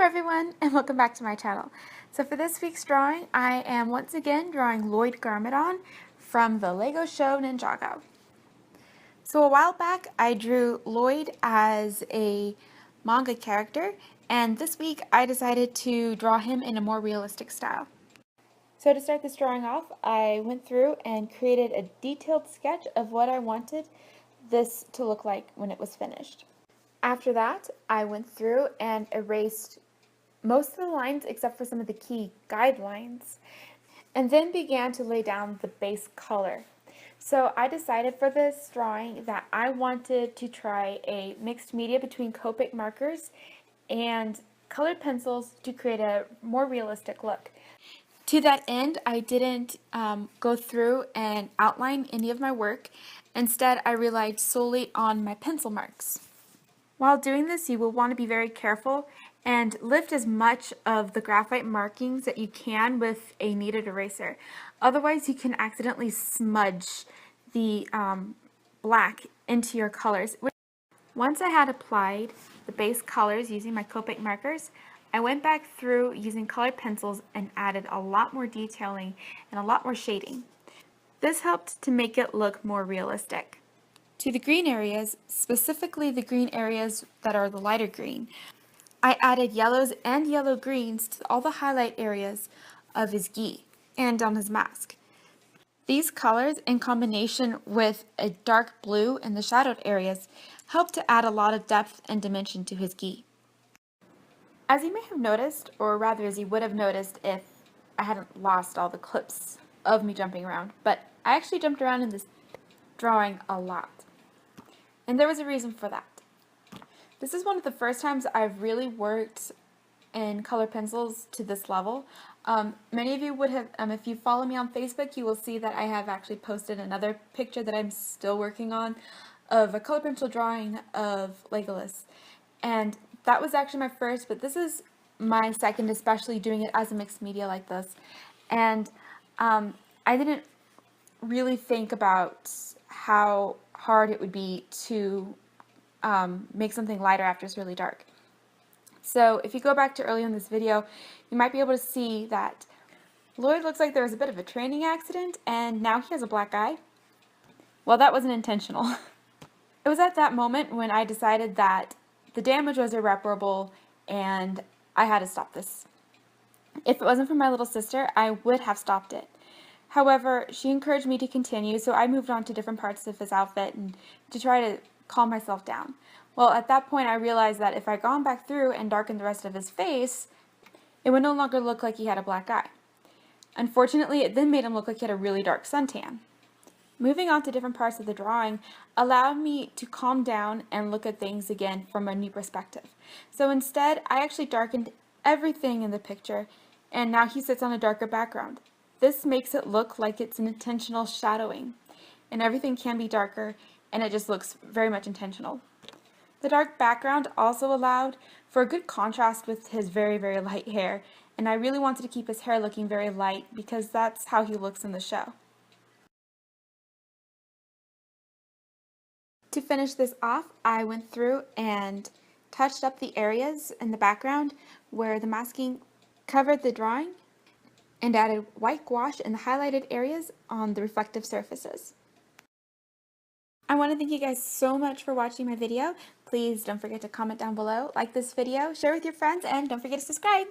everyone, and welcome back to my channel. So for this week's drawing, I am once again drawing Lloyd Garmadon from the Lego show Ninjago. So a while back I drew Lloyd as a manga character, and this week I decided to draw him in a more realistic style. So to start this drawing off, I went through and created a detailed sketch of what I wanted this to look like when it was finished. After that, I went through and erased most of the lines except for some of the key guidelines, and then began to lay down the base color. So I decided for this drawing that I wanted to try a mixed media between Copic markers and colored pencils to create a more realistic look. To that end, I didn't go through and outline any of my work. Instead, I relied solely on my pencil marks. While doing this, you will want to be very careful and lift as much of the graphite markings that you can with a kneaded eraser. Otherwise, you can accidentally smudge the black into your colors. Once I had applied the base colors using my Copic markers, I went back through using colored pencils and added a lot more detailing and a lot more shading. This helped to make it look more realistic. To the green areas, specifically the green areas that are the lighter green, I added yellows and yellow greens to all the highlight areas of his gi and on his mask. These colors, in combination with a dark blue in the shadowed areas, helped to add a lot of depth and dimension to his gi. As you may have noticed, or rather as you would have noticed if I hadn't lost all the clips of me jumping around, but I actually jumped around in this drawing a lot. And there was a reason for that. This is one of the first times I've really worked in color pencils to this level. Many of you would have, if you follow me on Facebook, you will see that I have actually posted another picture that I'm still working on of a color pencil drawing of Legolas. And that was actually my first, but this is my second, especially doing it as a mixed media like this. And I didn't really think about how hard it would be to make something lighter after it's really dark. So if you go back to earlier in this video, you might be able to see that Lloyd looks like there was a bit of a training accident and now he has a black eye. Well, that wasn't intentional. It was at that moment when I decided that the damage was irreparable and I had to stop this. If it wasn't for my little sister, I would have stopped it. However, she encouraged me to continue, so I moved on to different parts of his outfit and to try to calm myself down. Well, at that point I realized that if I'd gone back through and darkened the rest of his face, it would no longer look like he had a black eye. Unfortunately, it then made him look like he had a really dark suntan. Moving on to different parts of the drawing allowed me to calm down and look at things again from a new perspective. So instead, I actually darkened everything in the picture, and now he sits on a darker background. This makes it look like it's an intentional shadowing, and everything can be darker, and it just looks very much intentional. The dark background also allowed for a good contrast with his very, very light hair, and I really wanted to keep his hair looking very light because that's how he looks in the show. To finish this off, I went through and touched up the areas in the background where the masking covered the drawing and added white gouache in the highlighted areas on the reflective surfaces. I want to thank you guys so much for watching my video. Please don't forget to comment down below, like this video, share with your friends, and don't forget to subscribe.